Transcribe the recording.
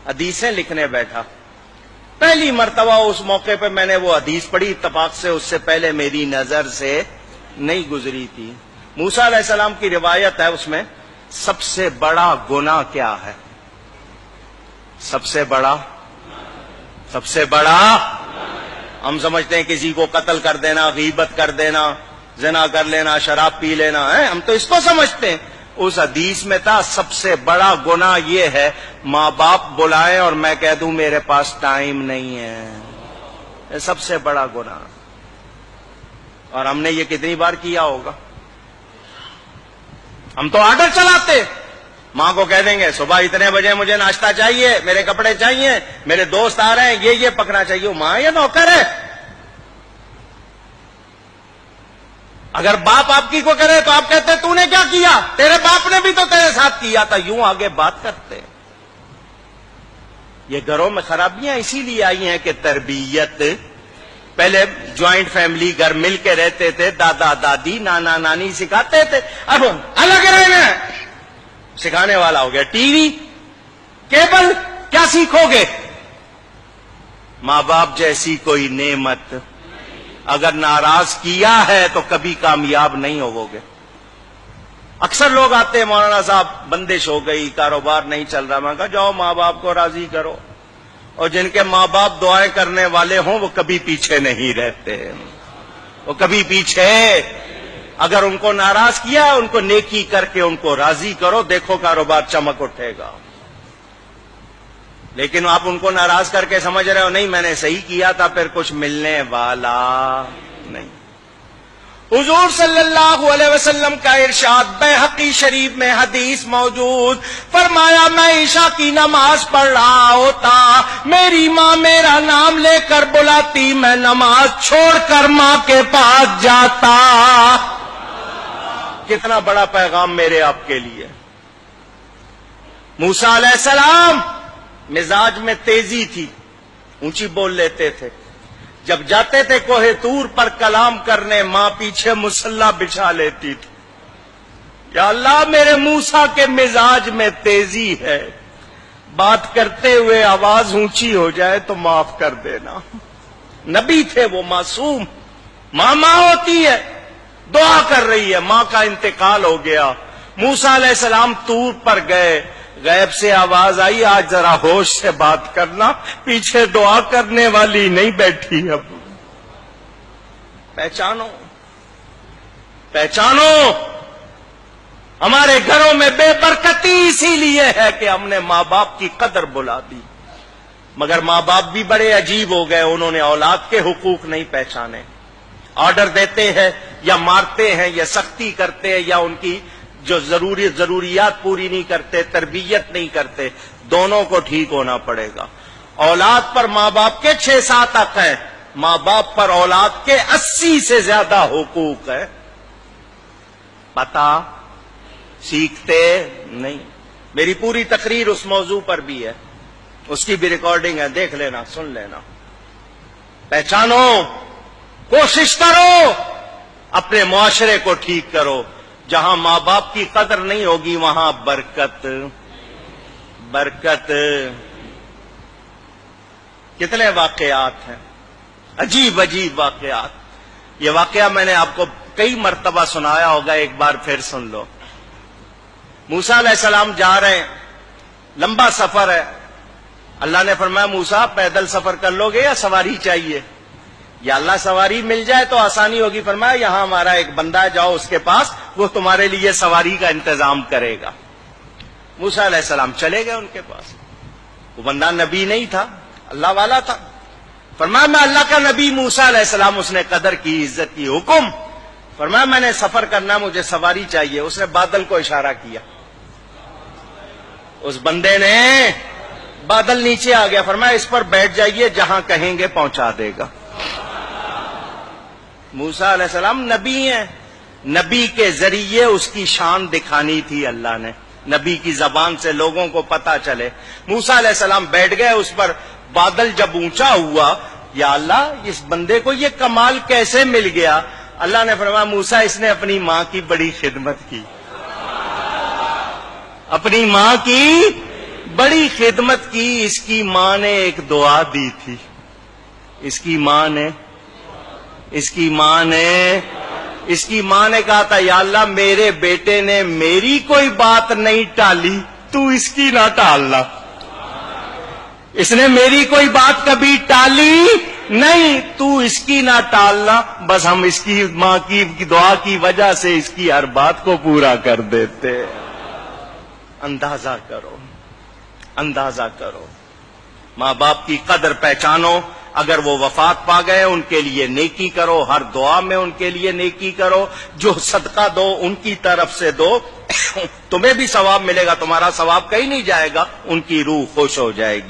حدیثیں لکھنے بیٹھا. پہلی مرتبہ اس موقع پہ میں نے وہ حدیث پڑھی, اتفاق سے اس سے پہلے میری نظر سے نہیں گزری تھی. موسیٰ علیہ السلام کی روایت ہے, اس میں سب سے بڑا گناہ کیا ہے؟ سب سے بڑا ہم سمجھتے ہیں کسی کو قتل کر دینا, غیبت کر دینا, زنا کر لینا, شراب پی لینا ہے, ہم تو اس کو سمجھتے ہیں. اس حدیث میں تھا سب سے بڑا گناہ یہ ہے ماں باپ بلائیں اور میں کہہ دوں میرے پاس ٹائم نہیں ہے. یہ سب سے بڑا گناہ. اور ہم نے یہ کتنی بار کیا ہوگا؟ ہم تو آرڈر چلاتے, ماں کو کہہ دیں گے صبح اتنے بجے مجھے ناشتہ چاہیے, میرے کپڑے چاہیے, میرے دوست آ رہے ہیں, یہ پکنا چاہیے. ماں یہ نوکر ہے. اگر باپ آپ کی کو کرے تو آپ کہتے تو نے کیا کیا, تیرے باپ نے بھی تو تیرے ساتھ کیا تھا. یوں آگے بات کرتے. یہ گھروں میں خرابیاں اسی لیے آئی ہیں کہ تربیت, پہلے جوائنٹ فیملی گھر مل کے رہتے تھے, دادا دادی نانا نانی سکھاتے تھے. اب الگ رہنا سکھانے والا ہو گیا ٹی وی, کیبل, کیا سیکھو گے؟ ماں باپ جیسی کوئی نعمت اگر ناراض کیا ہے تو کبھی کامیاب نہیں ہوو گے. اکثر لوگ آتے ہیں, مولانا صاحب بندش ہو گئی, کاروبار نہیں چل رہا. میں کہا جاؤ ماں باپ کو راضی کرو, اور جن کے ماں باپ دعائیں کرنے والے ہوں وہ کبھی پیچھے نہیں رہتے, وہ کبھی پیچھے. اگر ان کو ناراض کیا ان کو نیکی کر کے ان کو راضی کرو, دیکھو کاروبار چمک اٹھے گا. لیکن آپ ان کو ناراض کر کے سمجھ رہے ہو نہیں میں نے صحیح کیا تھا, پھر کچھ ملنے والا نہیں. حضور صلی اللہ علیہ وسلم کا ارشاد بیہقی شریف میں حدیث موجود, فرمایا میں عشاء کی نماز پڑھ رہا ہوتا, میری ماں میرا نام لے کر بلاتی, میں نماز چھوڑ کر ماں کے پاس جاتا. کتنا بڑا پیغام میرے آپ کے لیے. موسیٰ علیہ السلام مزاج میں تیزی تھی, اونچی بول لیتے تھے. جب جاتے تھے کوہ طور پر کلام کرنے, ماں پیچھے مصلی بچھا لیتی تھی. یا اللہ میرے موسیٰ کے مزاج میں تیزی ہے, بات کرتے ہوئے آواز اونچی ہو جائے تو معاف کر دینا. نبی تھے وہ, معصوم. ماں ہوتی ہے, دعا کر رہی ہے, ماں کا انتقال ہو گیا. موسیٰ علیہ السلام طور پر گئے, غیب سے آواز آئی آج ذرا ہوش سے بات کرنا, پیچھے دعا کرنے والی نہیں بیٹھی. اب پہچانو ہمارے گھروں میں بے برکتی اسی لیے ہے کہ ہم نے ماں باپ کی قدر بلا دی. مگر ماں باپ بھی بڑے عجیب ہو گئے, انہوں نے اولاد کے حقوق نہیں پہچانے. آرڈر دیتے ہیں یا مارتے ہیں یا سختی کرتے ہیں یا ان کی جو ضروریات پوری نہیں کرتے, تربیت نہیں کرتے. دونوں کو ٹھیک ہونا پڑے گا. اولاد پر ماں باپ کے 6-7 حق ہیں, ماں باپ پر اولاد کے 80 سے زیادہ حقوق ہے. پتہ سیکھتے نہیں. میری پوری تقریر اس موضوع پر بھی ہے, اس کی بھی ریکارڈنگ ہے, دیکھ لینا, سن لینا. پہچانو, کوشش کرو, اپنے معاشرے کو ٹھیک کرو. جہاں ماں باپ کی قدر نہیں ہوگی وہاں برکت. کتنے واقعات ہیں, عجیب واقعات. یہ واقعہ میں نے آپ کو کئی مرتبہ سنایا ہوگا, ایک بار پھر سن لو. موسیٰ علیہ السلام جا رہے ہیں, لمبا سفر ہے. اللہ نے فرمایا موسیٰ پیدل سفر کر لو گے یا سواری چاہیے؟ یا اللہ سواری مل جائے تو آسانی ہوگی. فرمایا یہاں ہمارا ایک بندہ ہے, جاؤ اس کے پاس, وہ تمہارے لیے سواری کا انتظام کرے گا. موسیٰ علیہ السلام چلے گئے ان کے پاس. وہ بندہ نبی نہیں تھا, اللہ والا تھا. فرمایا میں اللہ کا نبی موسیٰ علیہ السلام. اس نے قدر کی, عزت کی. حکم. فرمایا میں نے سفر کرنا, مجھے سواری چاہیے. اس نے بادل کو اشارہ کیا, اس بندے نے, بادل نیچے آ گیا. فرمایا اس پر بیٹھ جائیے, جہاں کہیں گے پہنچا دے گا. موسیٰ علیہ السلام نبی ہیں, نبی کے ذریعے اس کی شان دکھانی تھی اللہ نے, نبی کی زبان سے لوگوں کو پتا چلے. موسیٰ علیہ السلام بیٹھ گئے اس پر. بادل جب اونچا ہوا, یا اللہ اس بندے کو یہ کمال کیسے مل گیا؟ اللہ نے فرمایا موسیٰ اس نے اپنی ماں کی بڑی خدمت کی, اپنی ماں کی بڑی خدمت کی. اس کی ماں نے ایک دعا دی تھی. اس کی ماں نے کہا تھا یا اللہ میرے بیٹے نے میری کوئی بات نہیں ٹالی, تو اس کی نہ ٹالنا. اس نے میری کوئی بات کبھی ٹالی نہیں, تو اس کی نہ ٹالنا. بس ہم اس کی ماں کی دعا کی وجہ سے اس کی ہر بات کو پورا کر دیتے. اندازہ کرو. ماں باپ کی قدر پہچانو. اگر وہ وفات پا گئے ان کے لیے نیکی کرو, ہر دعا میں ان کے لیے نیکی کرو. جو صدقہ دو ان کی طرف سے دو, تمہیں بھی ثواب ملے گا, تمہارا ثواب کہیں نہیں جائے گا, ان کی روح خوش ہو جائے گی.